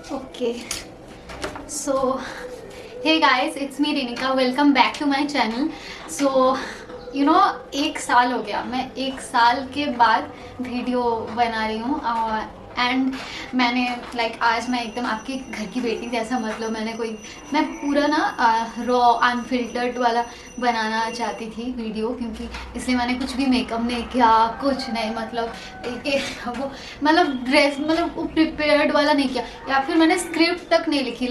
Okay, so hey guys, it's me Renika. Welcome back to my channel. So एक साल हो गया, मैं एक साल के बाद वीडियो बना रही हूँ एंड मैंने आज मैं एकदम आपके घर की बेटी जैसा, मतलब मैं पूरा ना रॉ अनफिल्टर्ड वाला बनाना चाहती थी वीडियो, क्योंकि इसलिए मैंने कुछ भी मेकअप नहीं किया, कुछ नहीं, वो ड्रेस वो प्रिपेयर्ड वाला नहीं किया, या फिर मैंने स्क्रिप्ट तक नहीं लिखी।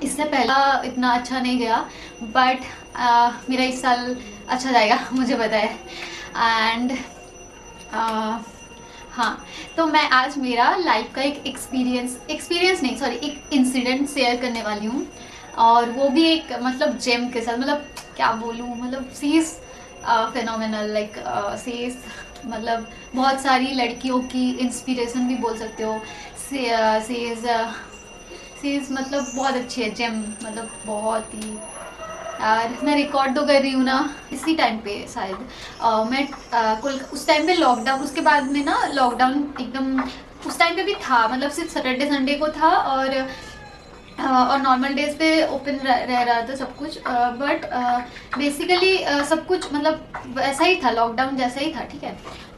इससे पहला इतना अच्छा नहीं गया, बट मेरा इस साल अच्छा जाएगा, मुझे पता है। एंड हाँ, तो मैं आज मेरा लाइफ का एक एक्सपीरियंस नहीं, सॉरी, एक इंसिडेंट शेयर करने वाली हूँ, और वो भी एक जेम के साथ, क्या बोलूँ, सी इज़ फेनोमेनल, सी इज़ बहुत सारी लड़कियों की इंस्पिरेशन भी बोल सकते हो। सी इज़ बहुत अच्छी है, जेम, बहुत ही। यार मैं रिकॉर्ड तो कर रही हूँ ना इसी टाइम पे, शायद मैं उस टाइम पे लॉकडाउन, उसके बाद में ना लॉकडाउन एकदम उस टाइम पे भी था, सिर्फ सैटरडे संडे को था, और नॉर्मल डेज पे ओपन रह रहा था सब कुछ, बट बेसिकली सब कुछ वैसा ही था, लॉकडाउन जैसा ही था, ठीक है।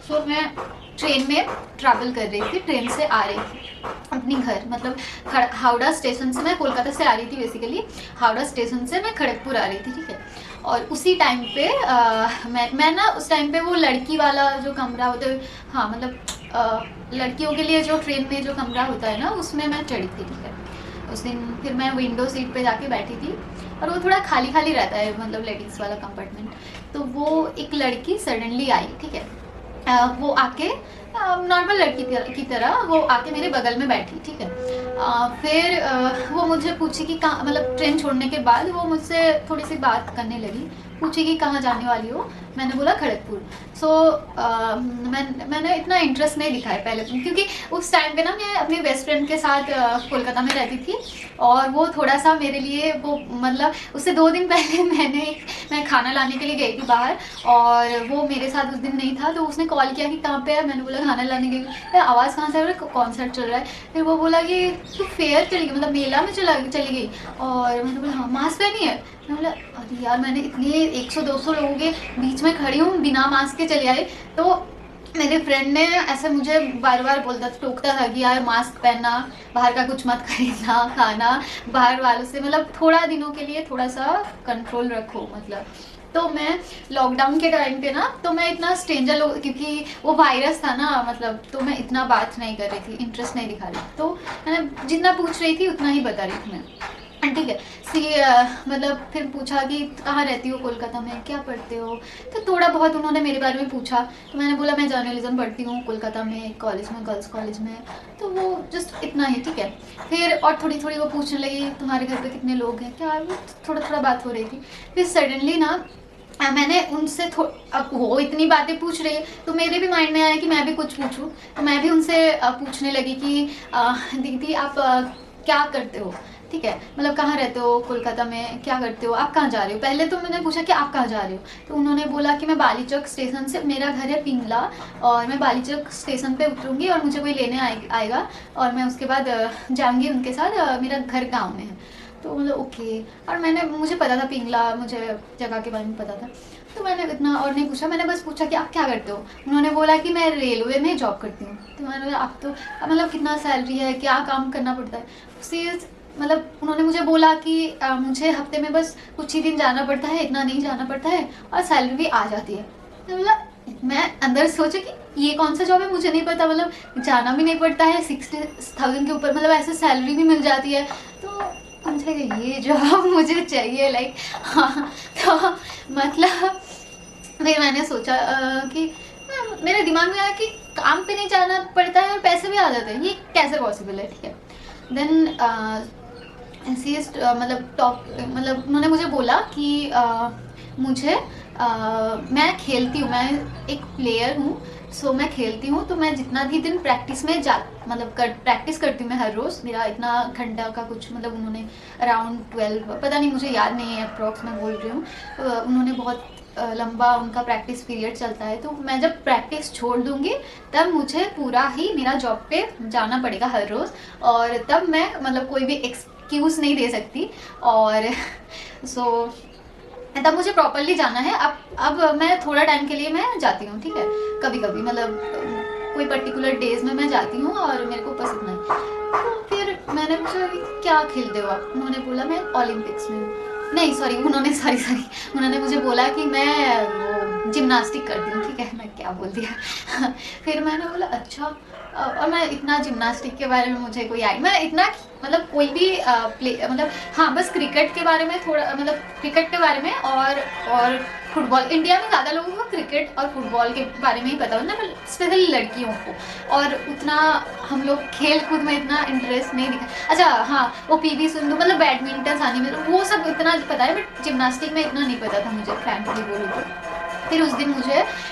सो मैं ट्रेन में ट्रैवल कर रही थी, ट्रेन से आ रही थी अपनी घर, हावड़ा स्टेशन से, मैं कोलकाता से आ रही थी, बेसिकली हावड़ा स्टेशन से मैं खड़गपुर आ रही थी, ठीक है। और उसी टाइम पे मैं ना उस टाइम पे वो लड़की वाला जो कमरा होता है, हाँ, लड़कियों के लिए जो ट्रेन में जो कमरा होता है ना, उसमें मैं चढ़ी थी, ठीक है। उस दिन फिर मैं विंडो सीट पे जाके बैठी थी, और वो थोड़ा खाली खाली रहता है, लेडीज़ वाला कंपार्टमेंट। तो वो एक लड़की सडनली आई, ठीक है। वो आके नॉर्मल लड़की की तरह वो आके मेरे बगल में बैठी, ठीक है। फिर वो मुझे पूछी कि कहाँ, ट्रेन छोड़ने के बाद वो मुझसे थोड़ी सी बात करने लगी, पूछी कि कहाँ जाने वाली हो। मैंने बोला खड़गपुर। सो मैंने इतना इंटरेस्ट नहीं दिखाया पहले, क्योंकि उस टाइम पे ना मैं अपनी बेस्ट फ्रेंड के साथ कोलकाता में रहती थी, और वो थोड़ा सा मेरे लिए वो उससे 2 दिन पहले मैं खाना लाने के लिए गई थी बाहर, और वो मेरे साथ उस दिन नहीं था, तो उसने कॉल किया कि कहाँ पे है। मैंने बोला खाना लाने गई। फिर आवाज़ कहाँ से आ रहा है, कॉन्सर्ट चल रहा है। फिर वो बोला कि तू फेयर चली गई, मेला में चली गई। और मैंने बोला हाँ, मास्क पहनी है। मैं बोला अरे यार, मैंने इतने 100-200 लोगों के बीच में खड़ी हूँ, बिना मास्क के चले आए। तो मेरे फ्रेंड ने ऐसे मुझे बार बार टोकता था कि यार मास्क पहनना, बाहर का कुछ मत खरीदना, खाना बाहर वालों से, थोड़ा दिनों के लिए थोड़ा सा कंट्रोल रखो, तो मैं लॉकडाउन के टाइम पे ना, तो मैं इतना स्ट्रेंजर लोग, क्योंकि वो वायरस था ना, तो मैं इतना बात नहीं कर रही थी, इंटरेस्ट नहीं दिखा रही, तो मैंने जितना पूछ रही थी उतना ही बता रही थी मैं, ठीक है। फिर पूछा कि कहाँ रहती हो कोलकाता में, क्या पढ़ते हो, तो थोड़ा बहुत उन्होंने मेरे बारे में पूछा। तो मैंने बोला मैं जर्नलिज्म पढ़ती हूँ कोलकाता में, कॉलेज में, गर्ल्स कॉलेज में। तो वो जस्ट इतना ही, ठीक है। फिर और थोड़ी थोड़ी वो पूछने लगी तुम्हारे घर पे कितने लोग हैं, क्या, थोड़ा थोड़ा बात हो रही थी। फिर सडनली ना मैंने उनसे अब वो इतनी बातें पूछ रही है, तो मेरे भी माइंड में आया कि मैं भी कुछ पूछूं। तो मैं भी उनसे पूछने लगी कि दीदी आप क्या करते हो, ठीक है, कहाँ रहते हो कोलकाता में, क्या करते हो, आप कहाँ जा रहे हो। पहले तो मैंने पूछा कि आप कहाँ जा रहे हो, तो उन्होंने बोला कि मैं बालीचौक स्टेशन से, मेरा घर है पिंगला, और मैं बालीचौक स्टेशन पे उतरूँगी और मुझे कोई लेने आएगा, और मैं उसके बाद जाऊँगी उनके साथ, मेरा घर गाँव में है। तो ओके। और मुझे पता था पिंगला, मुझे जगह के बारे में पता था, तो मैंने इतना और नहीं पूछा, मैंने बस पूछा कि आप क्या करते हो। उन्होंने बोला कि मैं रेलवे में जॉब करती हूँ। तो मैंने बोला आप तो कितना सैलरी है, क्या काम करना पड़ता है। सीरियस उन्होंने मुझे बोला कि मुझे हफ्ते में बस कुछ ही दिन जाना पड़ता है, इतना नहीं जाना पड़ता है, और सैलरी भी आ जाती है। तो मैं अंदर सोचा कि ये कौन सा जॉब है, मुझे नहीं पता, जाना भी नहीं पड़ता है, 60,000 के ऊपर ऐसे सैलरी भी मिल जाती है। तो मुझे ये जॉब मुझे चाहिए, हाँ। तो फिर मैंने सोचा कि मेरे दिमाग में आया कि काम पे नहीं जाना पड़ता है और पैसे भी आ जाते हैं, ये कैसे पॉसिबल है, ठीक है। देन उन्होंने मुझे बोला कि मुझे मैं खेलती हूँ, मैं एक प्लेयर हूँ, सो मैं खेलती हूँ, तो मैं जितना भी दिन प्रैक्टिस में प्रैक्टिस करती हूँ मैं हर रोज़, मेरा इतना घंटा का कुछ उन्होंने अराउंड 12, पता नहीं, मुझे याद नहीं है, अप्रॉक्स मैं बोल रही हूँ। उन्होंने बहुत लंबा उनका प्रैक्टिस पीरियड चलता है, तो मैं जब प्रैक्टिस छोड़ दूँगी तब मुझे पूरा ही मेरा जॉब पे जाना पड़ेगा हर रोज़, और तब मैं मतलब कोई भी एक्सक्यूज़ नहीं दे सकती। और सो तब मुझे प्रॉपरली जाना है। अब मैं थोड़ा टाइम के लिए मैं जाती हूँ, ठीक है, कभी कभी मतलब कोई पर्टिकुलर डेज में मैं जाती हूँ और मेरे को पसंद नहीं। तो फिर मैंने पूछा कि क्या खेलते हो आप? उन्होंने बोला मैं ओलंपिक्स में हूँ, नहीं सॉरी उन्होंने मुझे बोला कि मैं वो जिम्नास्टिक करती हूँ, ठीक है, मैं क्या बोल दिया। फिर मैंने बोला अच्छा। और मैं इतना जिम्नास्टिक के बारे में मुझे कोई आई, मैं इतना मतलब कोई भी प्ले मतलब हाँ बस क्रिकेट के बारे में थोड़ा, मतलब क्रिकेट के बारे में और फुटबॉल। इंडिया में ज़्यादा लोगों को क्रिकेट और फुटबॉल के बारे में ही पता होता है, स्पेशली लड़कियों को, और उतना हम लोग खेल कूद में इतना इंटरेस्ट नहीं दिखा। अच्छा हाँ, वो पीवी सिंधु मतलब बैडमिंटन सानी में वो सब इतना पता है, बट जिम्नास्टिक में इतना नहीं पता था मुझे, फ्रैंकली बोलूँ तो। फिर उस दिन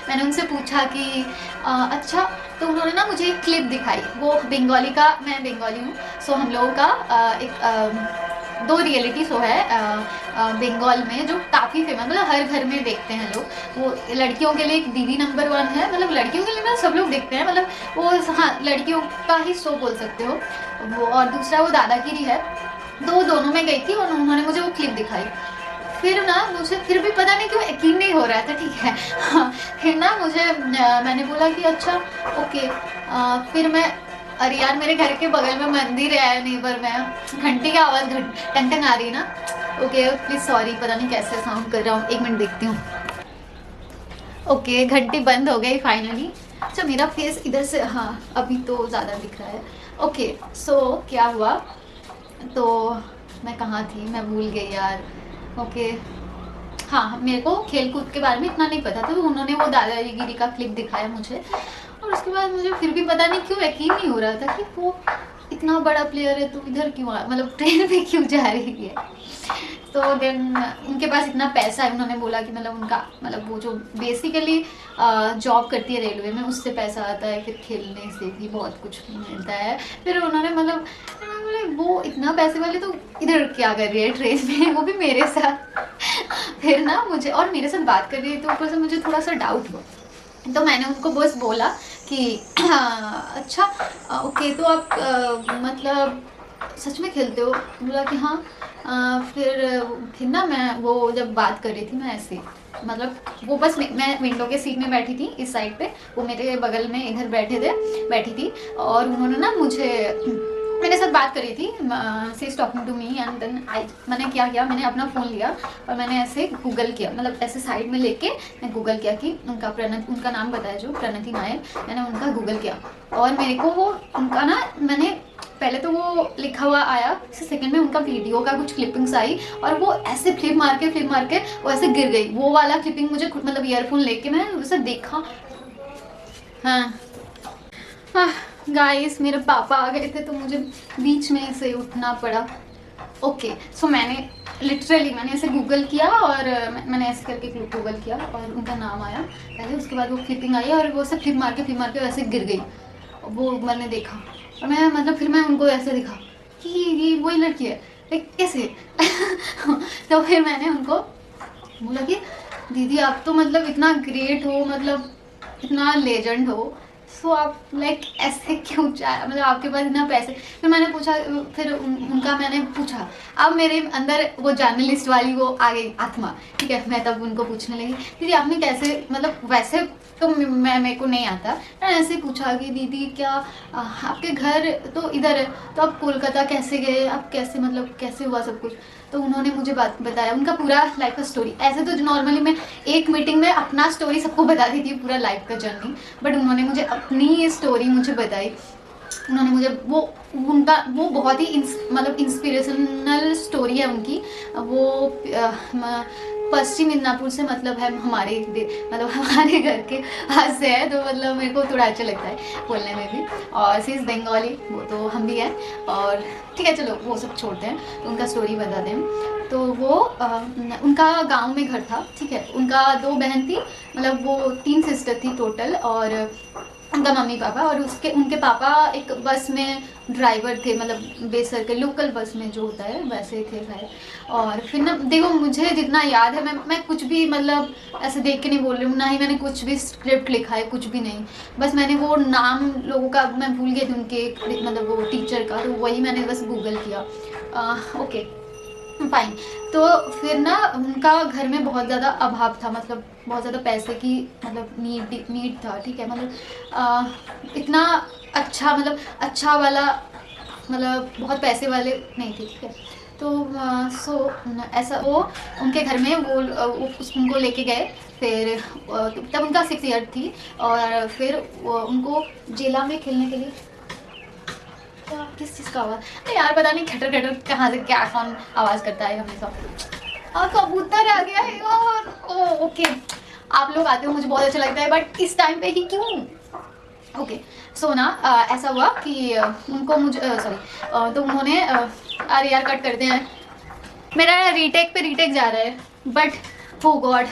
मैंने उनसे पूछा कि अच्छा, तो उन्होंने ना मुझे एक क्लिप दिखाई, वो बंगाली का, मैं बंगाली हूँ, सो हम लोगों का एक 2 रियलिटी शो है बंगाल में जो काफ़ी फेमस, मतलब हर घर में देखते हैं लोग। वो लड़कियों के लिए एक दीदी नंबर 1 है, मतलब लड़कियों के लिए ना सब लोग देखते हैं, मतलब वो हाँ लड़कियों का ही शो बोल सकते हो वो, और दूसरा वो दादागिरी है। तो दोनों में गई थी और उन्होंने मुझे वो क्लिप दिखाई। फिर ना मुझे फिर भी पता नहीं क्यों यकीन नहीं हो रहा था, ठीक है। हाँ, फिर ना मैंने बोला कि अच्छा ओके। फिर मैं, अरे यार मेरे घर के बगल में मंदिर है नेबर में, घंटी की आवाज़ टंग टंग आ रही है ना। ओके प्लीज़ सॉरी, पता नहीं कैसे साउंड कर रहा हूँ, 1 मिनट देखती हूँ। ओके घंटी बंद हो गई फाइनली। अच्छा मेरा फेस इधर से, हाँ अभी तो ज़्यादा दिख रहा है। ओके सो क्या हुआ, तो मैं कहाँ थी, मैं भूल गई यार। ओके हाँ, मेरे को खेल कूद के बारे में इतना नहीं पता था, तो उन्होंने वो दादागिरी का क्लिप दिखाया मुझे, और उसके बाद मुझे फिर भी पता नहीं क्यों यकीन नहीं हो रहा था कि वो इतना बड़ा प्लेयर है तो इधर क्यों मतलब ट्रेन पे क्यों जा रही है। तो देन उनके पास इतना पैसा है, उन्होंने बोला कि मतलब उनका मतलब वो जो बेसिकली जॉब करती है रेलवे में, उससे पैसा आता है, फिर खेलने से भी बहुत कुछ मिलता है। फिर उन्होंने मतलब वो इतना पैसे वाले तो इधर क्या कर रही है ट्रेन में, वो भी मेरे साथ। फिर ना मुझे और मेरे साथ बात कर रही है, तो ऊपर से मुझे थोड़ा सा डाउट हुआ, तो मैंने उनको बस बोला कि अच्छा ओके, तो आप मतलब सच में खेलते हो? बोला कि हाँ। फिर ना मैं वो जब बात कर रही थी, मैं ऐसे मतलब वो बस मैं विंडो के सीट में बैठी थी इस साइड पे, वो मेरे बगल में इधर बैठी थी, और उन्होंने ना मेरे साथ बात करी थी, she is talking to me, and then मैंने क्या किया, मैंने अपना फ़ोन लिया और मैंने ऐसे गूगल किया, मतलब ऐसे साइड में लेके मैं गूगल किया कि उनका नाम बताया जो प्रणति नायर, मैंने उनका गूगल किया, और मेरे को वो उनका ना, मैंने पहले तो वो लिखा हुआ आया, सेकंड में उनका वीडियो का कुछ क्लिपिंग्स आई, और वो ऐसे फ्लिप मार के वो ऐसे गिर गई, वो वाला क्लिपिंग मुझे मतलब ईयरफोन लेके मैंने उसे देखा। हाँ गाइस मेरे पापा आ गए थे तो मुझे बीच में से उठना पड़ा। ओके सो मैंने लिटरली ऐसे गूगल किया, और मैंने ऐसे करके गूगल किया और उनका नाम आया पहले, उसके बाद वो क्लिपिंग आई और वो सब फ्लिप मार के वैसे गिर गई, वो मैंने देखा, और मैं मतलब फिर मैं उनको ऐसे दिखा कि ये वही लड़की है, लाइक कैसे। तो फिर मैंने उनको बोला कि दीदी आप तो मतलब इतना ग्रेट हो, मतलब इतना लेजेंड हो, सो आप लाइक ऐसे क्यों चाहे, मतलब आपके पास इतना पैसे। फिर मैंने पूछा, फिर उनका मैंने पूछा, अब मेरे अंदर वो जर्नलिस्ट वाली वो आ गई आत्मा, ठीक है। मैं तब उनको पूछने लगी, दीदी आपने कैसे, मतलब वैसे तो मेरे को नहीं आता, मैंने ऐसे पूछा कि दीदी क्या आपके घर तो इधर है, तो आप कोलकाता कैसे गए, आप कैसे मतलब कैसे हुआ सब कुछ। तो उन्होंने मुझे बात बताया उनका पूरा लाइफ का स्टोरी। ऐसे तो नॉर्मली मैं एक मीटिंग में अपना स्टोरी सबको बता दी थी, पूरा लाइफ का जर्नी, बट उन्होंने मुझे अपनी स्टोरी मुझे बताई। उन्होंने मुझे वो बहुत ही मतलब इंस्पिरेशनल स्टोरी है उनकी। वो पश्चिम मिदनापुर से मतलब है हमारे घर के पास से है, तो मतलब मेरे को थोड़ा अच्छा लगता है बोलने में भी। और सी इज़ बंगाली, वो तो हम भी हैं, और ठीक है चलो वो सब छोड़ते हैं, तो उनका स्टोरी बता दें। तो वो उनका गांव में घर था, ठीक है। उनका 2 बहन थी, मतलब वो 3 सिस्टर थी टोटल, और उनका मम्मी पापा, और उसके उनके पापा एक बस में ड्राइवर थे, मतलब बेसर के लोकल बस में जो होता है वैसे थे शायद। और फिर ना देखो, मुझे जितना याद है, मैं कुछ भी मतलब ऐसे देख के नहीं बोल रही हूँ, ना ही मैंने कुछ भी स्क्रिप्ट लिखा है, कुछ भी नहीं। बस मैंने वो नाम लोगों का मैं भूल गई थी उनके, मतलब वो टीचर का, तो वही मैंने बस गूगल किया। Okay fine. तो फिर ना उनका घर में बहुत ज़्यादा अभाव था, मतलब बहुत ज़्यादा पैसे की मतलब नीड था, ठीक है। मतलब इतना अच्छा, मतलब अच्छा वाला, मतलब बहुत पैसे वाले नहीं थे, ठीक है। तो ऐसा वो उनके घर में वो उनको लेके गए। फिर तब उनका 6 ईयर थी, और फिर उनको जेला में खेलने के लिए, किस चीज़ का आवाज़ है यार, पता नहीं खटर खटर कहाँ से क्या कौन आवाज़ करता है हमेशा। और कबूतर आ गया है, और ओके, आप लोग आते हो मुझे बहुत अच्छा लगता है, बट इस टाइम पे ही क्यों। ओके सो ना ऐसा हुआ कि उनको मुझे सॉरी, तो उन्होंने अरे यार कट करते हैं, मेरा रीटेक पे रीटेक जा रहा है, बट ओ गॉड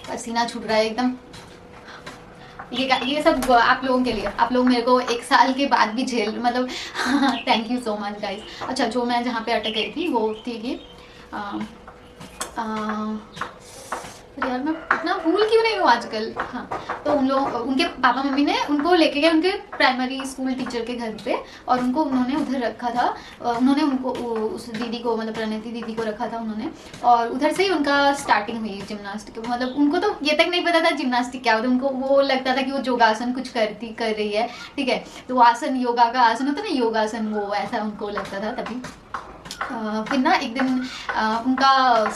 पसीना छूट रहा है एकदम। ये सब आप लोगों के लिए, आप लोग मेरे को 1 साल के बाद भी झेल, मतलब thank you so much guys. अच्छा, जो मैं जहाँ पे अटक गई थी वो थी कि यार मैं इतना भूल क्यों नहीं हूँ आजकल। हाँ, तो उन लोग, उनके पापा मम्मी ने उनको लेके गए उनके प्राइमरी स्कूल टीचर के घर पे, और उन्होंने उधर रखा था। उन्होंने उनको उस दीदी को, मतलब प्रणति दीदी को रखा था उन्होंने, और उधर से ही उनका स्टार्टिंग हुई जिम्नास्टिक। मतलब उनको तो ये तक नहीं पता था जिम्नास्टिक क्या होता है, उनको वो लगता था कि वो योगासन कुछ कर रही है, ठीक है। तो आसन, योगा का आसन होता है ना, योगासन, वो ऐसा उनको लगता था तभी। फिर ना एक दिन उनका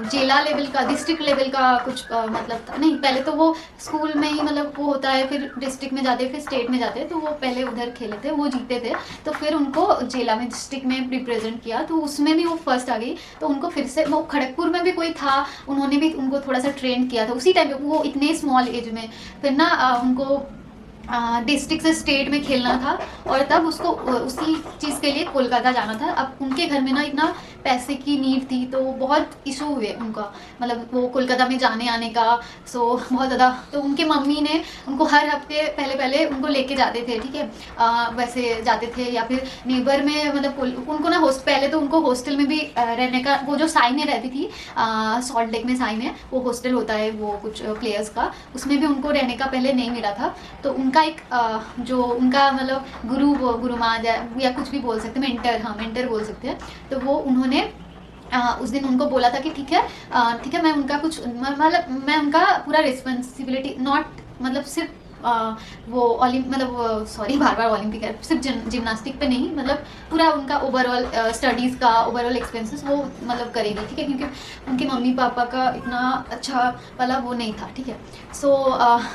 जिला लेवल का, डिस्ट्रिक्ट लेवल का कुछ मतलब था नहीं, पहले तो वो स्कूल में ही मतलब वो होता है, फिर डिस्ट्रिक्ट में जाते हैं, फिर स्टेट में जाते हैं। तो वो पहले उधर खेले थे, वो जीते थे, तो फिर उनको जिला में, डिस्ट्रिक्ट में रिप्रेजेंट किया, तो उसमें भी वो फर्स्ट आ गई। तो उनको फिर से वो खड़गपुर में भी कोई था, उन्होंने भी उनको थोड़ा सा ट्रेन किया था उसी टाइम पे, वो इतने स्मॉल एज में। फिर ना उनको डिस्ट्रिक्ट से स्टेट में खेलना था, और तब उसको उसी चीज़ के लिए कोलकाता जाना था। अब उनके घर में ना इतना पैसे की नीड थी, तो बहुत इशू हुए उनका, मतलब वो कोलकाता में जाने आने का। सो बहुत ज़्यादा, तो उनके मम्मी ने उनको हर हफ्ते पहले उनको लेके जाते थे, ठीक है। वैसे जाते थे, या फिर नेबर में, मतलब उनको ना पहले तो उनको हॉस्टल में भी रहने का, वो जो साइन में रहती थी सॉल्ट लेक में साइन है, वो हॉस्टल होता है वो कुछ प्लेयर्स का, उसमें भी उनको रहने का पहले नहीं मिला था। तो उनका एक जो उनका मतलब गुरुमा या कुछ भी बोल सकते हैं, मेंटर, हाँ मेंटर बोल सकते हैं। तो वो उन्होंने उस दिन उनको बोला था कि ठीक है, मैं उनका कुछ, मतलब मैं उनका पूरा रिस्पॉन्सिबिलिटी, नॉट मतलब सिर्फ वो मतलब सॉरी बार बार ओलंपिक है, सिर्फ जिम्नास्टिक पे नहीं, मतलब पूरा उनका ओवरऑल स्टडीज़ का ओवरऑल एक्सपेंसेस वो मतलब करेगी, ठीक है, क्योंकि उनके मम्मी पापा का इतना अच्छा वाला वो नहीं था, ठीक है। सो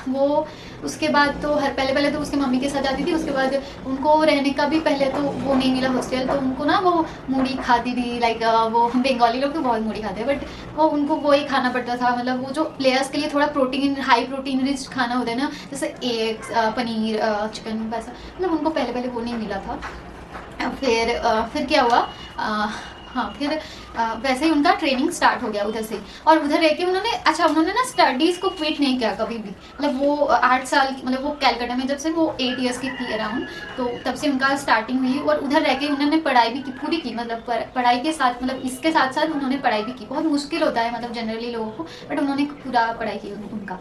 वो उसके बाद तो पहले तो उसके मम्मी के साथ जाती थी, उसके बाद उनको रहने का भी पहले तो वो नहीं मिला हॉस्टल, तो उनको ना वो मूढ़ी खाती थी, लाइक वो बंगाली लोग तो बहुत मूढ़ी खाते हैं, बट वो उनको वही खाना पड़ता था, मतलब वो जो प्लेयर्स के लिए थोड़ा प्रोटीन, हाई प्रोटीन रिच खाना होता है ना, जैसे एग्स, पनीर, चिकन, वैसा, मतलब उनको पहले वो नहीं मिला था। फिर क्या हुआ, हाँ फिर वैसे ही उनका ट्रेनिंग स्टार्ट हो गया उधर से, और उधर रह के उन्होंने ना स्टडीज़ को क्विट नहीं किया कभी भी। मतलब वो 8 साल, मतलब वो कैलकाटा में जब से वो 8 इयर्स की थी अराउंड, तो तब से उनका स्टार्टिंग हुई, और उधर रह के उन्होंने पढ़ाई भी पूरी की, मतलब पढ़ाई के साथ, मतलब इसके साथ साथ उन्होंने पढ़ाई भी की। बहुत मुश्किल होता है मतलब जनरली लोगों को, बट उन्होंने पूरा पढ़ाई की उनका।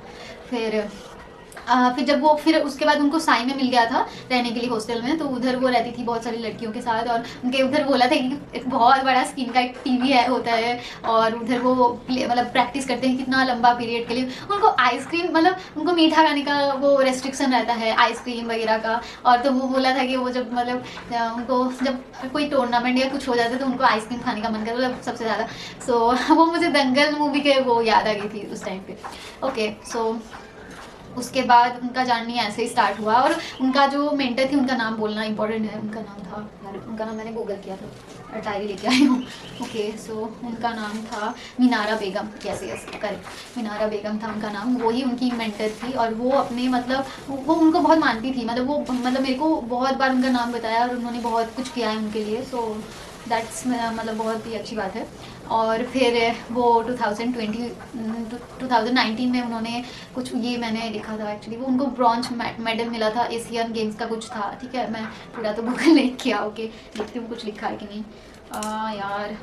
फिर उसके बाद उनको साई में मिल गया था रहने के लिए हॉस्टल में, तो उधर वो रहती थी बहुत सारी लड़कियों के साथ, और उनके उधर बोला था कि एक बहुत बड़ा स्क्रीन का एक टीवी होता है, और उधर वो मतलब प्रैक्टिस करते हैं कितना लंबा पीरियड के लिए। उनको आइसक्रीम, मतलब उनको मीठा खाने का वो रेस्ट्रिक्शन रहता है आइसक्रीम वगैरह का, और तो वो बोला था कि वो जब मतलब उनको जब कोई टूर्नामेंट या कुछ हो जाता है तो उनको आइसक्रीम खाने का मन करता, मतलब सबसे ज़्यादा। सो वो मुझे दंगल मूवी के वो याद आ गई थी उस टाइम पे। ओके सो उसके बाद उनका जर्नी ऐसे ही स्टार्ट हुआ, और उनका जो मेंटर थी, उनका नाम बोलना इंपॉर्टेंट है, उनका नाम था यार, उनका नाम मैंने गूगल किया था, डायरी लेके आई हूँ। ओके सो उनका नाम था मीनारा बेगम, यस करेक्ट, मीनारा बेगम था उनका नाम, वही उनकी मेंटर थी, और वो अपने मतलब वो उनको बहुत मानती थी, मतलब वो मतलब मेरे को बहुत बार उनका नाम बताया, और उन्होंने बहुत कुछ किया है उनके लिए। सो दैट्स मतलब बहुत ही अच्छी बात है। और फिर वो 2019 में उन्होंने कुछ, ये मैंने लिखा था एक्चुअली, वो उनको ब्रॉन्ज मेडल मिला था एशियन गेम्स का कुछ था, ठीक है, मैं पूरा तो गूगल नहीं किया, ओके देखती हूँ कुछ लिखा है कि नहीं। यार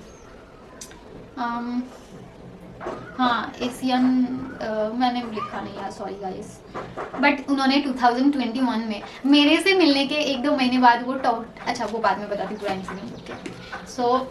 हाँ एशियन मैंने लिखा नहीं यार, सॉरी गाइस। बट उन्होंने 2021 में मेरे से मिलने के 1-2 महीने बाद वो टॉप, अच्छा वो बाद में बताती पूरा इंसिडेंट। सो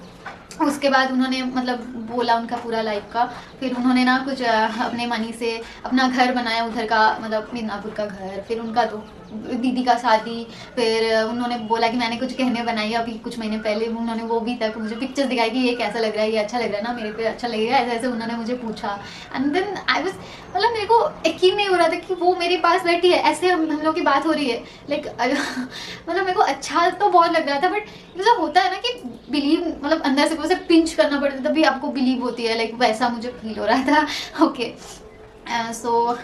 उसके बाद उन्होंने मतलब बोला उनका पूरा लाइफ का, फिर उन्होंने ना कुछ अपने मनी से अपना घर बनाया उधर का, मतलब मिदनापुर का घर, फिर उनका तो दीदी का शादी, फिर उन्होंने बोला कि मैंने कुछ गहने बनाई अभी कुछ महीने पहले, उन्होंने वो भी तक मुझे पिक्चर्स दिखाई कि ये कैसा लग रहा है, ये अच्छा लग रहा है ना, मेरे पे अच्छा लगेगा, ऐसे ऐसे उन्होंने मुझे पूछा। एंड देन आई वाज, मतलब मेरे को यकीन नहीं हो रहा था कि वो मेरे पास बैठी है, ऐसे हम लोग की बात हो रही है, लाइक मतलब मेरे को अच्छा तो बहुत लग रहा था, बट जैसा होता है ना कि बिलीव, मतलब अंदर से वैसे पिंच करना पड़ता है तभी आपको बिलीव होती है, लाइक वैसा मुझे फील हो रहा था। ओके सो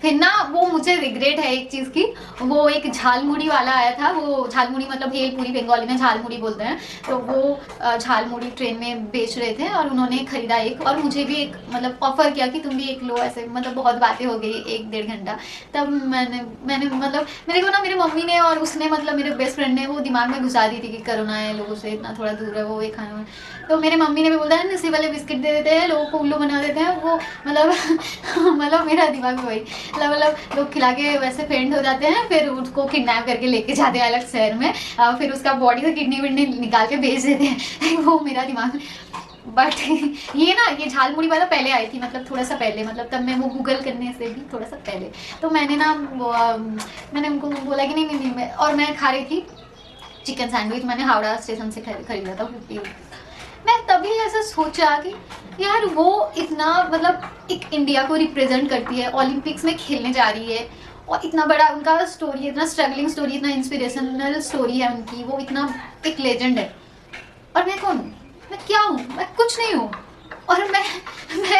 फिर ना वो मुझे रिग्रेट है एक चीज़ की, वो एक झालमुड़ी वाला आया था, वो झालमुड़ी मतलब भेल पूरी बंगाली में झालमुड़ी बोलते हैं, तो वो झालमुड़ी ट्रेन में बेच रहे थे और उन्होंने खरीदा एक, और मुझे भी एक मतलब ऑफर किया कि तुम भी एक लो, ऐसे मतलब बहुत बातें हो गई 1-1.5 घंटा। तब मैंने मतलब मेरे को ना मेरी मम्मी ने और उसने मतलब मेरे बेस्ट फ्रेंड ने वो दिमाग में घुसा दी थी कि कोरोना है, लोगों से इतना थोड़ा दूर है, वो ये खाना, तो मेरे मम्मी ने भी बोला है नशे वाले बिस्किट दे देते हैं लोगों को, उल्लू बना देते हैं वो, मतलब मतलब मेरा दिमाग में वही, मतलब लोग खिला के वैसे फेंट हो जाते हैं, फिर उसको किडनैप करके लेके जाते हैं अलग शहर में, फिर उसका बॉडी से किडनी विडनी निकाल के बेच देते हैं वो मेरा दिमाग। बट ये ना ये झालमुड़ी वाला पहले आई थी, मतलब थोड़ा सा पहले, मतलब तब मैं वो गूगल करने से भी थोड़ा सा पहले, तो मैंने ना मैंने उनको बोला कि नहीं, और मैं खा रही थी चिकन सैंडविच, मैंने हावड़ा स्टेशन से खरीदा था 50। मैं तभी ऐसा सोचा कि यार वो इतना मतलब एक इंडिया को रिप्रेजेंट करती है, ओलंपिक्स में खेलने जा रही है, और इतना बड़ा उनका स्टोरी, इतना स्ट्रगलिंग स्टोरी, इतना इंस्पिरेशनल स्टोरी है उनकी, वो इतना एक लेजेंड है, और मैं कौन हूँ, मैं क्या हूँ, मैं कुछ नहीं हूँ, और मैं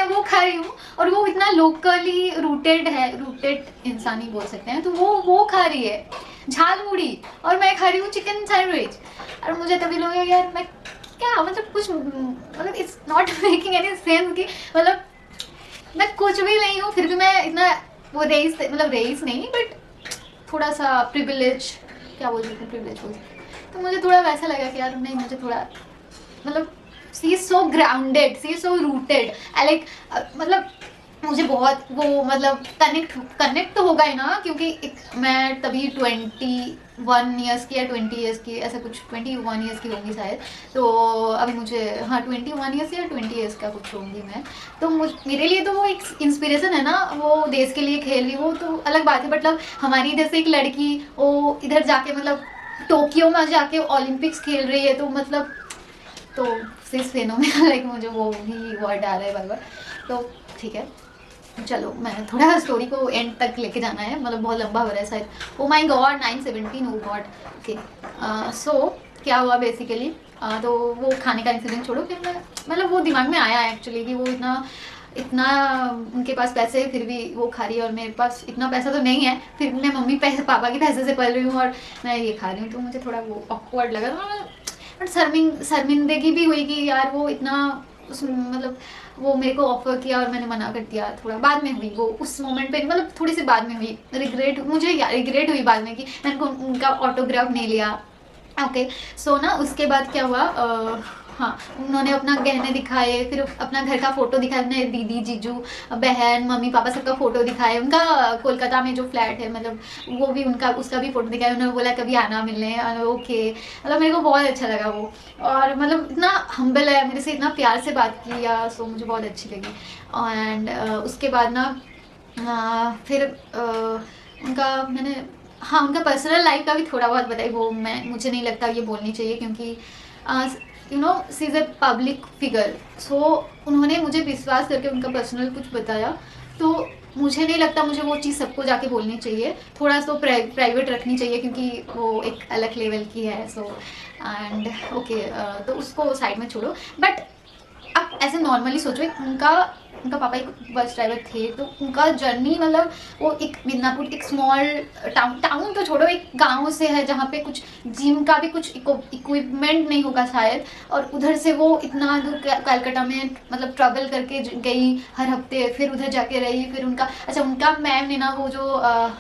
वो खा रही हूँ, और वो इतना लोकली रूटेड है, रूटेड इंसान ही बोल सकते हैं, तो वो खा रही है झालमुड़ी, और मैं खा रही हूँ चिकन सैंडविच, और मुझे तभी लगा यार मैं क्या, मतलब कुछ, मतलब it's not making any sense कि मतलब मैं कुछ भी नहीं हूँ, फिर भी मैं इतना वो रईस, मतलब रईस नहीं बट थोड़ा सा प्रिविलेज, क्या बोल सकते हैं, प्रिविलेज बोल सकते हैं, तो मुझे थोड़ा वैसा लगा कि यार नहीं, मुझे थोड़ा मतलब she is so grounded, she is so rooted, I like, मतलब मुझे बहुत वो मतलब कनेक्ट तो होगा ही ना, क्योंकि मैं तभी 21 ईयर्स की या 20 ईयर्स की, ऐसा कुछ 21 ईयर्स की होंगी शायद, तो अभी मुझे हाँ 21 ईयर्स या 20 ईयर्स का कुछ होंगी मैं, तो मेरे लिए तो वो एक इंस्पिरेशन है ना, वो देश के लिए खेल रही, वो तो अलग बात है, मतलब हमारी जैसे एक लड़की वो इधर जाके मतलब टोक्यो में जाके ओलंपिक्स खेल रही है, तो मतलब तो सिर्फ फेनोमेनल, लाइक मुझे वो भी वर्ड आ रहा है बार बार, तो ठीक है चलो, मैंने थोड़ा स्टोरी को एंड तक लेके जाना है, मतलब बहुत लंबा हो रहा है शायद। Oh my God 9:17, oh God, okay so क्या हुआ बेसिकली, तो वो खाने का इंसिडेंट छोड़ो, फिर मैं मतलब वो दिमाग में आया एक्चुअली कि वो इतना उनके पास पैसे, फिर भी वो खा रही है, और मेरे पास इतना पैसा तो नहीं है, फिर मैं मम्मी पैसे पापा के पैसे से पल रही हूँ और मैं ये खा रही हूँ, तो मुझे थोड़ा वो ऑकवर्ड लगा, बट शर्मिंदगी भी हुई कि यार वो इतना मतलब वो मेरे को ऑफर किया और मैंने मना कर दिया, थोड़ा बाद में हुई वो, उस मोमेंट पे मतलब थोड़ी सी बाद में हुई रिग्रेट, मुझे रिग्रेट हुई बाद में कि मैंने उनका ऑटोग्राफ नहीं लिया। ओके सो ना उसके बाद क्या हुआ, हाँ उन्होंने अपना गहने दिखाए, फिर अपना घर का फोटो दिखाया, अपने दीदी जीजू बहन मम्मी पापा सबका फोटो दिखाए, उनका कोलकाता में जो फ्लैट है मतलब वो भी उनका, उसका भी फोटो दिखाया, उन्होंने बोला कभी आना मिलने, ओके मतलब मेरे को बहुत अच्छा लगा वो, और मतलब इतना हम्बल है, मेरे से इतना प्यार से बात किया, सो मुझे बहुत अच्छी लगी। एंड उसके बाद ना फिर उनका मैंने, हाँ उनका पर्सनल लाइफ का भी थोड़ा बहुत बताई, वो मुझे नहीं लगता ये बोलनी चाहिए, क्योंकि you know she is a public figure, so उन्होंने मुझे विश्वास करके उनका पर्सनल कुछ बताया, तो मुझे नहीं लगता मुझे वो चीज़ सबको जाके बोलनी चाहिए, थोड़ा सा प्राइवेट रखनी चाहिए, क्योंकि वो एक अलग लेवल की है, सो एंड ओके तो उसको साइड में छोड़ो, बट अब ऐसे नॉर्मली सोचो उनका उनका पापा एक बस ड्राइवर थे, तो उनका जर्नी मतलब वो एक मिदनापुर, एक स्मॉल टाउन तो छोड़ो, एक गांव से है जहाँ पे कुछ जिम का भी कुछ इक्विपमेंट नहीं होगा शायद, और उधर से वो इतना दूर कलकत्ता में मतलब ट्रैवल करके गई हर हफ्ते, फिर उधर जाके रही। फिर उनका उनका मैम ने ना वो जो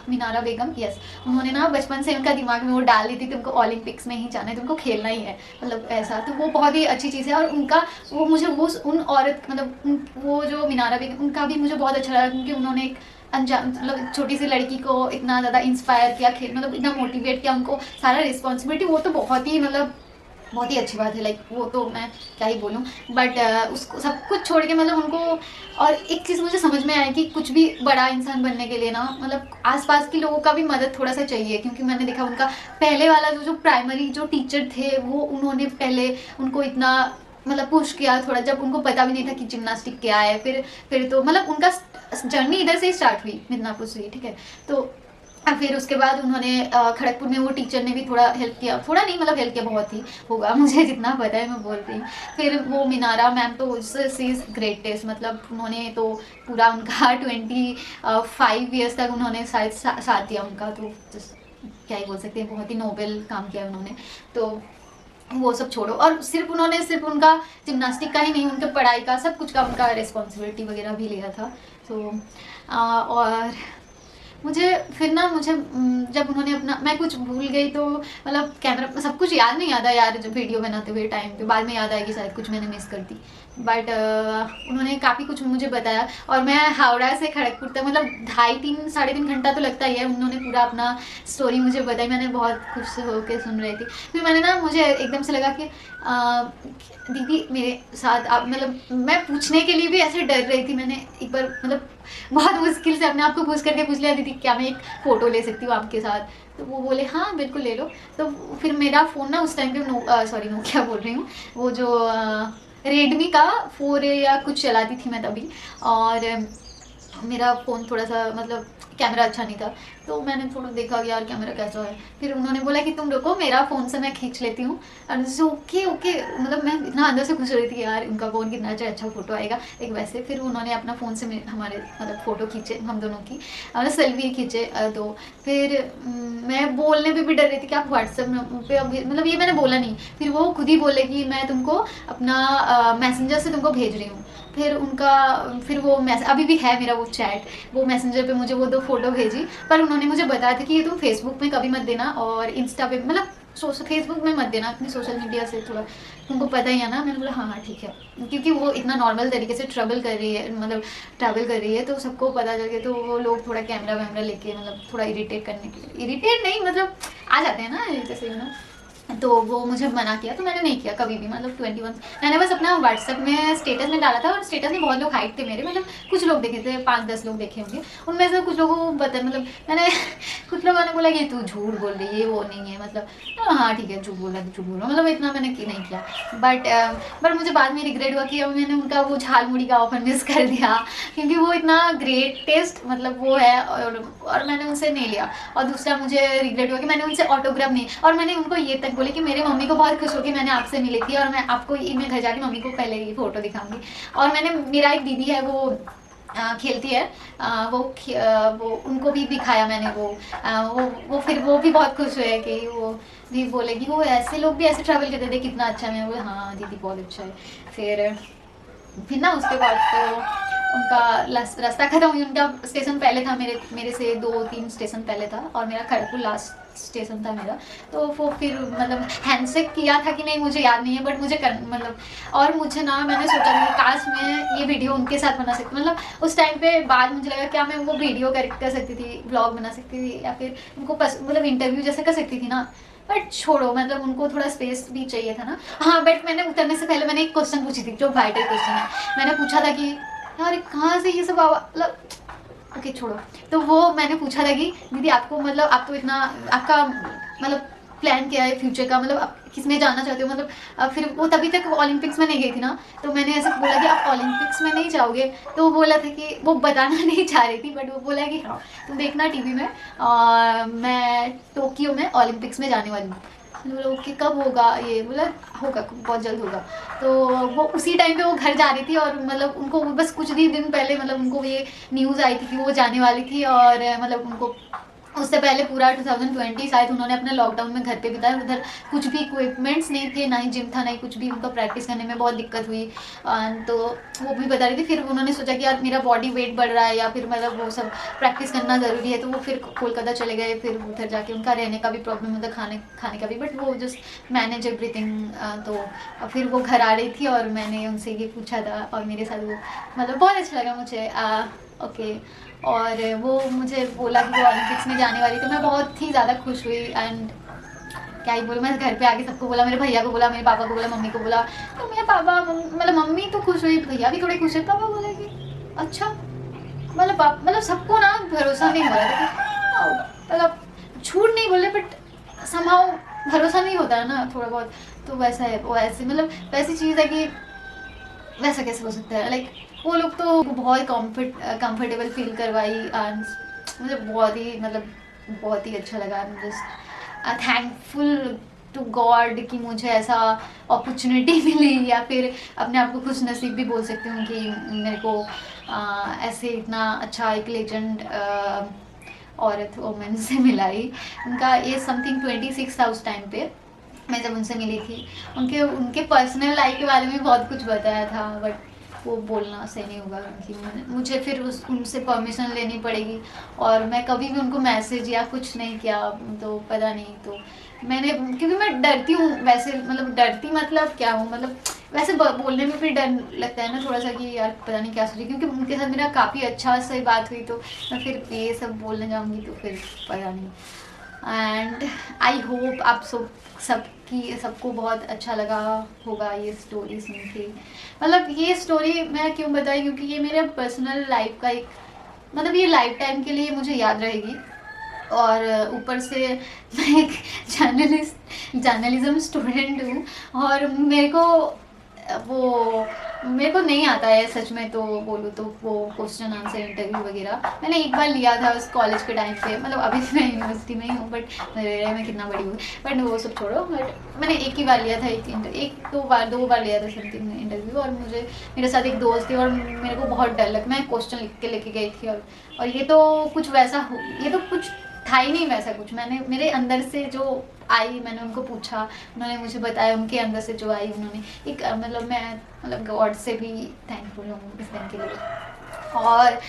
मीनारा बेगम, यस, उन्होंने ना बचपन से उनका दिमाग में वो डाल दी थी तुमको ओलंपिक्स में ही जाना है, तुमको खेलना ही है, मतलब ऐसा। तो वो बहुत ही अच्छी चीज़ है। और उनका वो मुझे वो उन औरत मतलब वो जो मीनारा बेगम, उनका भी मुझे बहुत अच्छा लगा, क्योंकि उन्होंने एक अनजान मतलब छोटी सी लड़की को इतना ज़्यादा इंस्पायर किया, मतलब इतना मोटिवेट किया, उनको सारा रिस्पॉन्सिबिलिटी, वो तो बहुत ही मतलब बहुत ही अच्छी बात है, लाइक वो तो मैं क्या ही बोलूँ। बट उसको सब कुछ छोड़ के मतलब उनको, और एक चीज़ मुझे समझ में आया कि कुछ भी बड़ा इंसान बनने के लिए ना मतलब आसपास के लोगों का भी मदद थोड़ा सा चाहिए, क्योंकि मैंने देखा उनका पहले वाला जो प्राइमरी जो टीचर थे वो उन्होंने पहले उनको इतना मतलब पुश किया थोड़ा, जब उनको पता भी नहीं था कि जिम्नास्टिक क्या है। फिर तो मतलब उनका जर्नी इधर से ही स्टार्ट हुई, मिदनापुर से ही, ठीक है। तो फिर उसके बाद उन्होंने खड़गपुर में वो टीचर ने भी थोड़ा हेल्प किया, थोड़ा नहीं मतलब हेल्प किया, बहुत ही होगा, मुझे जितना पता है मैं बोल रही हूँ। फिर वो मीनारा मैम तो सी इज़ ग्रेटेस्ट, मतलब उन्होंने तो पूरा उनका 25 ईयर्स तक उन्होंने शायद साथ दिया उनका, तो क्या ही बोल सकते हैं, बहुत ही नोबेल काम किया उन्होंने। तो वो सब छोड़ो, और सिर्फ उनका जिम्नास्टिक का ही नहीं, उनके पढ़ाई का सब कुछ का उनका रिस्पॉन्सिबिलिटी वगैरह भी लिया था। तो और मुझे फिर ना जब उन्होंने अपना, मैं कुछ भूल गई तो मतलब कैमरा सब कुछ याद नहीं आता यार, जब वीडियो बनाते हुए टाइम पे बाद में याद आएगी शायद कुछ मैंने मिस कर दी। बट उन्होंने काफ़ी कुछ मुझे बताया, और मैं हावड़ा से खड़गपुर तक मतलब 2.5-3 घंटा तो लगता ही है, उन्होंने पूरा अपना स्टोरी मुझे बताई, मैंने बहुत खुश होकर सुन रही थी। फिर मैंने ना, मुझे एकदम से लगा कि दीदी मेरे साथ आप, मतलब मैं पूछने के लिए भी ऐसे डर रही थी, मैंने एक बार मतलब बहुत मुश्किल से अपने आप को पूछ करके पूछ लिया, दीदी क्या मैं एक फ़ोटो ले सकती हूँ आपके साथ? तो वो बोले हाँ बिल्कुल ले लो। तो फिर मेरा फ़ोन ना उस टाइम पे सॉरी नोकिया बोल रही हूँ, वो जो रेडमी का 4 या कुछ चलाती थी मैं तभी, और मेरा फ़ोन थोड़ा सा मतलब कैमरा अच्छा नहीं था, तो मैंने थोड़ा देखा कि यार कैमरा कैसा है। फिर उन्होंने बोला कि तुम रुको, मेरा फ़ोन से मैं खींच लेती हूँ। और ओके ओके, मतलब मैं इतना अंदर से खुश हो रही थी यार, उनका फ़ोन कितना अच्छा फ़ोटो आएगा एक वैसे। फिर उन्होंने अपना फ़ोन से हमारे मतलब फ़ोटो खींचे हम दोनों की, मतलब सेल्फी खींचे। तो फिर मैं बोलने पे भी डर रही थी कि आप व्हाट्सएप पे मतलब ये मैंने बोला नहीं, फिर वो खुद ही बोले कि मैं तुमको अपना मैसेंजर से तुमको भेज रही हूँ। फिर वो अभी भी है मेरा वो चैट, वो मैसेंजर पे मुझे वो 2 फ़ोटो भेजी, पर उन्होंने मुझे बताया था कि ये तुम फेसबुक में कभी मत देना, और इंस्टा पे मतलब फेसबुक में मत देना, अपनी सोशल मीडिया से थोड़ा तुमको पता ही है ना। मैंने बोला हाँ हाँ ठीक है, क्योंकि वो इतना नॉर्मल तरीके से ट्रैवल कर रही है, तो सबको पता चल गया, तो वो लोग थोड़ा कैमरा वैमरा लेके मतलब थोड़ा इरिटेट करने के लिए, इरिटेट नहीं मतलब आ जाते हैं ना जैसे ना, तो वो मुझे मना किया। तो मैंने नहीं किया कभी भी, मतलब 21 मैंने बस अपना व्हाट्सएप में स्टेटस में डाला था, और स्टेटस में बहुत लोग हाइट थे मेरे, मतलब कुछ लोग देखे थे, 5-10 लोग देखे होंगे, उनमें से कुछ लोगों को पता मतलब मैंने कुछ लोगों ने बोला कि तू झूठ बोल रही है, वो नहीं है, मतलब हाँ ठीक है झूठ बोला तो झूठ बोला, मतलब इतना मैंने नहीं किया। बट मुझे बाद में रिग्रेट हुआ कि अब मैंने उनका वो झालमुड़ी का ऑफर मिस कर दिया, क्योंकि वो इतना ग्रेट टेस्ट मतलब वो है, और मैंने उनसे नहीं लिया। और दूसरा मुझे रिग्रेट हुआ कि मैंने उनसे ऑटोग्राफ नहीं, और मैंने उनको ये तक बोले कि मेरी मम्मी को बहुत खुश हो कि मैंने आपसे मिली थी, और मैं आपको मैं घर जाके मम्मी को पहले ये फ़ोटो दिखाऊंगी। और मैंने, मेरा एक दीदी है वो खेलती है, वो उनको भी दिखाया मैंने वो फिर वो भी बहुत खुश हुए कि वो भी बोले कि वो ऐसे लोग भी ऐसे ट्रैवल करते थे, कितना अच्छा है। मैं बोले हाँ दीदी बहुत अच्छा है। फिर ना उसके बाद तो उनका रास्ता खत्म हुई, उनका स्टेशन पहले था, मेरे से 2-3 स्टेशन पहले था, और मेरा खड़गपुर लास्ट स्टेशन था मेरा। तो वो फिर मतलब हैंडशेक किया था कि नहीं मुझे याद नहीं है, बट मुझे मतलब, और मुझे ना मैंने सोचा कि काश मैं ये वीडियो उनके साथ बना सकती, मतलब उस टाइम पे बाद मुझे लगा क्या मैं वो वीडियो कर सकती थी, ब्लॉग बना सकती थी, या फिर उनको मतलब इंटरव्यू जैसे कर सकती थी ना। बट छोड़ो, मतलब उनको थोड़ा स्पेस भी चाहिए था ना। हाँ बट मैंने उतरने से पहले मैंने एक क्वेश्चन पूछी थी, जो वाइटल क्वेश्चन है, मैंने पूछा था कि यार कहाँ से ये सब मतलब ओके छोड़ो। तो वो मैंने पूछा था कि दीदी आपको मतलब आप तो इतना आपका मतलब प्लान क्या है फ्यूचर का, मतलब आप किस में जाना चाहते हो, मतलब फिर वो तभी तक ओलंपिक्स में नहीं गई थी ना, तो मैंने ऐसे बोला कि आप ओलंपिक्स में नहीं जाओगे, तो वो बोला था कि वो बताना नहीं चाह रही थी, बट वो बोला कि हाँ तुम देखना टीवी में मैं टोक्यो में ओलंपिक्स में जाने वाली हूँ। मैंने बोला ओके कब होगा ये, बोला होगा बहुत जल्द होगा। तो वो उसी टाइम पे वो घर जा रही थी और मतलब उनको बस कुछ ही दिन पहले मतलब उनको ये न्यूज़ आई थी कि वो जाने वाली थी, और मतलब उनको उससे पहले पूरा 2020 शायद उन्होंने अपने लॉकडाउन में घर पे बिताया। उधर कुछ भी इक्विपमेंट्स नहीं थे, ना ही जिम था, ना ही कुछ भी, उनको प्रैक्टिस करने में बहुत दिक्कत हुई। तो वो भी बता रही थी। फिर उन्होंने सोचा कि यार मेरा बॉडी वेट बढ़ रहा है या फिर मतलब वो सब प्रैक्टिस करना ज़रूरी है, तो वो फिर कोलकाता चले गए। फिर उधर जाके उनका रहने का भी प्रॉब्लम होता, खाने का भी, बट वो जस्ट मैनेज एवरीथिंग। तो फिर वो घर आ रही थी और मैंने उनसे ये पूछा था और मेरे साथ वो मतलब बहुत अच्छा लगा मुझे। ओके, और वो मुझे बोला कि वो ओलंपिक्स में जाने वाली, तो मैं बहुत ही ज़्यादा खुश हुई। एंड क्या ही बोलूँ, मैं घर पे आके सबको बोला, मेरे भैया को बोला, मेरे पापा को बोला, मम्मी को बोला। तो मेरे पापा मतलब मम्मी तो खुश हुई, भैया भी थोड़े खुश हुए। पापा बोले कि अच्छा, मतलब सबको ना भरोसा नहीं हो रहा था कि मतलब झूठ नहीं बोले, बट समहाउ भरोसा नहीं होता है ना थोड़ा बहुत। तो वैसा है, वो ऐसे मतलब वैसी चीज़ है कि वैसा कैसे हो सकता है। लाइक वो लोग तो बहुत कंफर्टेबल फील करवाई एंड मुझे बहुत ही अच्छा लगा। जस्ट थैंकफुल टू गॉड कि मुझे ऐसा अपॉर्चुनिटी मिली, या फिर अपने आप को खुश नसीब भी बोल सकती हूँ कि मेरे को ऐसे इतना अच्छा एक लेजेंड औरत वोमेन से मिला ही। उनका एज समथिंग 26 था उस टाइम पे मैं जब उनसे मिली थी। उनके पर्सनल लाइफ के बारे में बहुत कुछ बताया था, बट वो बोलना सही नहीं होगा क्योंकि मुझे फिर उनसे परमिशन लेनी पड़ेगी, और मैं कभी भी उनको मैसेज या कुछ नहीं किया, तो पता नहीं। तो मैंने, क्योंकि मैं डरती हूँ वैसे, मतलब डरती मतलब क्या हूँ, मतलब वैसे बोलने में भी डर लगता है ना थोड़ा सा कि यार पता नहीं क्या सोची, क्योंकि उनके साथ मेरा काफ़ी अच्छा सही बात हुई, तो मैं फिर ये सब बोलने जाऊँगी तो फिर पता नहीं। एंड आई होप आप सबको बहुत अच्छा लगा होगा ये स्टोरी सुन के। मतलब ये स्टोरी मैं क्यों बताई, क्योंकि ये मेरे पर्सनल लाइफ का एक मतलब ये लाइफ टाइम के लिए मुझे याद रहेगी। और ऊपर से मैं एक जर्नलिज्म स्टूडेंट हूँ, और मेरे को नहीं आता है सच में, तो बोलूँ तो वो क्वेश्चन आंसर इंटरव्यू वगैरह मैंने एक बार लिया था उस कॉलेज के टाइम पे। मतलब अभी तो मैं यूनिवर्सिटी में ही हूँ, बट मैं कितना बड़ी हूँ, बट वो सब छोड़ो। बट मैंने एक ही बार लिया था, दो बार लिया था समथिंग इंटरव्यू। और मेरे साथ एक दोस्त थी और मेरे को बहुत डर लगा। मैं क्वेश्चन लिख के लेके गई थी, और ये तो कुछ था ही नहीं वैसा कुछ। मैंने मेरे अंदर से जो आई, मैंने उनको पूछा, उन्होंने मुझे बताया, उनके अंदर से जो आई उन्होंने एक मैं गॉड से भी थैंकफुल हूँ इस दिन के लिए। और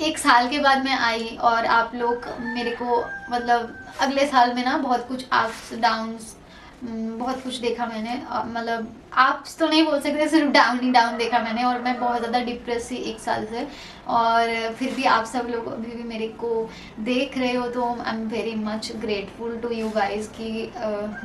एक साल के बाद मैं आई, और आप लोग मेरे को मतलब अगले साल में ना बहुत कुछ अप्स डाउन्स, बहुत कुछ देखा मैंने। मतलब अप्स तो नहीं बोल सकते, सिर्फ डाउन ही डाउन देखा मैंने, और मैं बहुत ज़्यादा डिप्रेस थी एक साल से। और फिर भी आप सब लोग अभी भी मेरे को देख रहे हो, तो I am very much grateful to you guys कि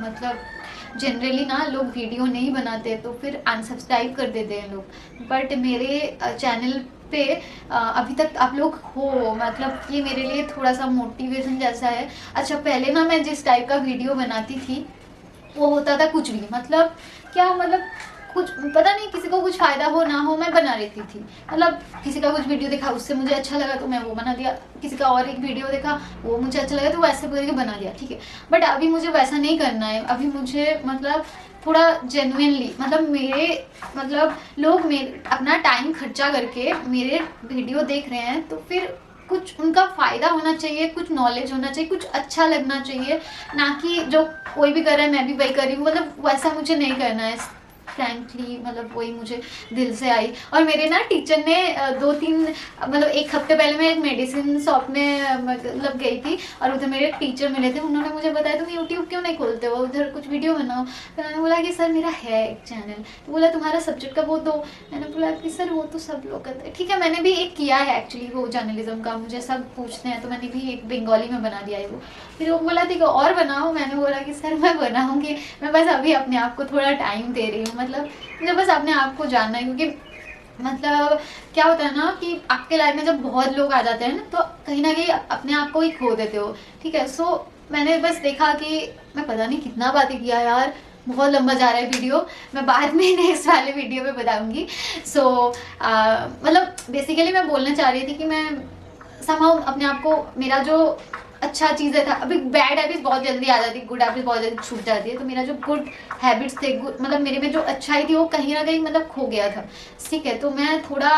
मतलब जनरली ना लोग वीडियो नहीं बनाते तो फिर अनसब्सक्राइब कर देते हैं लोग, बट मेरे चैनल पे अभी तक आप लोग हो, मतलब ये मेरे लिए थोड़ा सा मोटिवेशन जैसा है। अच्छा, पहले ना मैं जिस टाइप का वीडियो बनाती थी वो होता था कुछ भी, मतलब क्या, मतलब कुछ पता नहीं, किसी को कुछ फ़ायदा हो ना हो मैं बना लेती थी। मतलब किसी का कुछ वीडियो देखा, उससे मुझे अच्छा लगा तो मैं वो बना दिया, किसी का और एक वीडियो देखा वो मुझे अच्छा लगा तो वैसे करके बना दिया, ठीक है। बट अभी मुझे वैसा नहीं करना है। अभी मुझे मतलब थोड़ा जेन्युइनली, मतलब लोग मेरे अपना टाइम खर्चा करके मेरे वीडियो देख रहे हैं, तो फिर कुछ उनका फ़ायदा होना चाहिए, कुछ नॉलेज होना चाहिए, कुछ अच्छा लगना चाहिए, ना कि जो कोई भी कर रहा है मैं भी वही कर रही हूँ। मतलब वैसा मुझे नहीं करना है फ्रैंकली, मतलब वही मुझे दिल से आई। और मेरे ना टीचर ने 2-3 मतलब एक हफ्ते पहले मैं एक मेडिसिन शॉप में मतलब गई थी, और उधर मेरे टीचर मिले थे। उन्होंने मुझे बताया तुम यूट्यूब क्यों नहीं खोलते हो, उधर कुछ वीडियो बनाओ। तो मैंने बोला कि सर मेरा है एक चैनल। तो बोला तुम्हारा सब्जेक्ट का वो दो। मैंने बोला कि सर वो तो सब लोग करते हैं, ठीक है। मैंने भी एक किया है एक्चुअली वो जर्नलिज्म का, मुझे सब पूछते हैं तो मैंने भी एक बंगाली में बना दिया है वो। फिर वो बोला ठीक है और बनाओ। मैंने बोला कि सर मैं बनाऊँगी, मैं बस अभी अपने आप को थोड़ा टाइम दे रही हूँ। मतलब मुझे बस अपने आप को जानना है, क्योंकि मतलब क्या होता है ना कि आपके लाइफ में जब बहुत लोग आ जाते हैं ना, तो कहीं ना कहीं अपने आप को ही खो देते हो, ठीक है। सो मैंने बस देखा कि मैं पता नहीं कितना बातें किया यार, बहुत लंबा जा रहा है वीडियो, मैं बाद में नेक्स्ट वाले वीडियो में बताऊंगी। सो मतलब बेसिकली मैं बोलना चाह रही थी कि मैं समहाउ अपने आप को, मेरा जो अच्छा चीज़ें था, अभी बैड हैबिट्स बहुत जल्दी आ जाती है, गुड हैबिट्स बहुत जल्दी छूट जाती है। तो मेरा जो गुड हैबिट्स थे, मतलब मेरे में जो अच्छाई थी वो कहीं ना कहीं मतलब खो गया था, ठीक है। तो मैं थोड़ा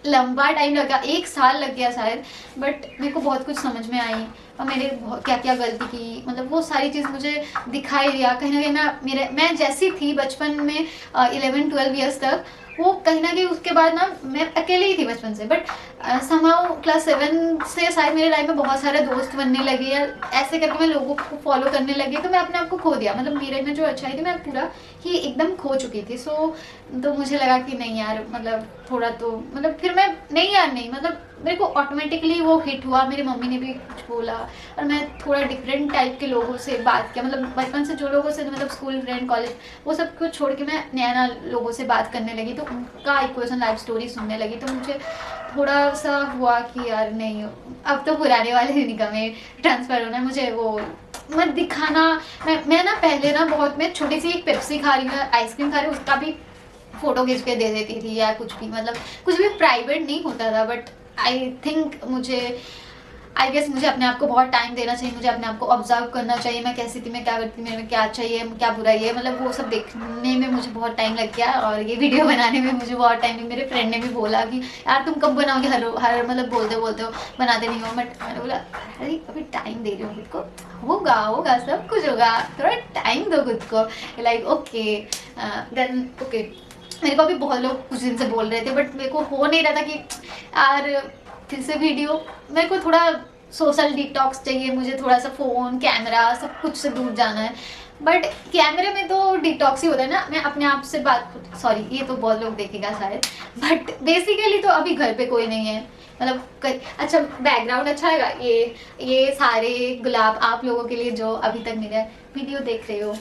लंबा टाइम लगा, 1 साल लग गया शायद, बट मेरे को बहुत कुछ समझ में आई और मैंने क्या क्या गलती की, मतलब वो सारी चीज़ मुझे दिखाई दिया। कहीं ना कहीं मैं जैसी थी बचपन में 11-12 ईयर्स तक, वो कहीं ना कहीं उसके बाद ना मैं अकेले ही थी बचपन से, बट समहाउ क्लास 7 से शायद मेरे लाइफ में बहुत सारे दोस्त बनने लगे, या ऐसे करके मैं लोगों को फॉलो करने लगी, तो मैं अपने आप को खो दिया। मतलब मेरे में जो अच्छाई थी मैं पूरा ही एकदम खो चुकी थी। तो मुझे लगा कि नहीं यार, मतलब थोड़ा तो मतलब फिर मैं नहीं यार नहीं, मतलब मेरे को ऑटोमेटिकली वो हिट हुआ, मेरी मम्मी ने भी कुछ बोला और मैं थोड़ा डिफरेंट टाइप के लोगों से बात किया। मतलब बचपन से जो लोगों से, मतलब स्कूल फ्रेंड, कॉलेज, वो सब कुछ छोड़ के मैं नया नया लोगों से बात करने लगी, तो उनका एक पर्सन लाइफ स्टोरी सुनने लगी। तो मुझे थोड़ा सा हुआ कि यार नहीं, अब तो पुराने वाले निगम में ट्रांसफ़र होना है मुझे। वो मत दिखाना। मैं ना पहले ना बहुत, मैं छोटी सी एक पेप्सी खा रही हूँ, आइसक्रीम खा रही हूँ, उसका भी फ़ोटो खींच के दे देती थी, या कुछ भी, मतलब कुछ भी प्राइवेट नहीं होता था। बट आई गेस मुझे अपने आप को बहुत टाइम देना चाहिए, मुझे अपने आप को ऑब्जर्व करना चाहिए, मैं कैसी थी, मैं क्या करती, मेरे में क्या चाहिए, क्या बुराई है, मतलब वो सब देखने में मुझे बहुत टाइम लग गया। और ये वीडियो बनाने में मुझे बहुत टाइम, मेरे फ्रेंड ने भी बोला कि यार तुम कब बनाओगे, हर मतलब बोलते बोलते हो, बनाते नहीं हो। बट मैंने बोला अरे अभी टाइम दे रही हूँ खुद को, होगा सब कुछ होगा, थोड़ा टाइम दो खुद को। Like okay then okay. मेरे को अभी बहुत लोग कुछ दिन से बोल रहे थे, बट मेरे को हो नहीं रहा था कि यार फिर से वीडियो, मेरे को थोड़ा सोशल डिटॉक्स चाहिए, मुझे थोड़ा सा फ़ोन, कैमरा, सब कुछ से दूर जाना है। बट कैमरे में तो डिटॉक्स ही होता है ना, मैं अपने आप से बात, सॉरी ये तो बहुत लोग देखेगा शायद, बट बेसिकली तो अभी घर पे कोई नहीं है। मतलब अच्छा बैकग्राउंड अच्छा है, ये सारे गुलाब आप लोगों के लिए जो अभी तक मेरा वीडियो देख रहे हो।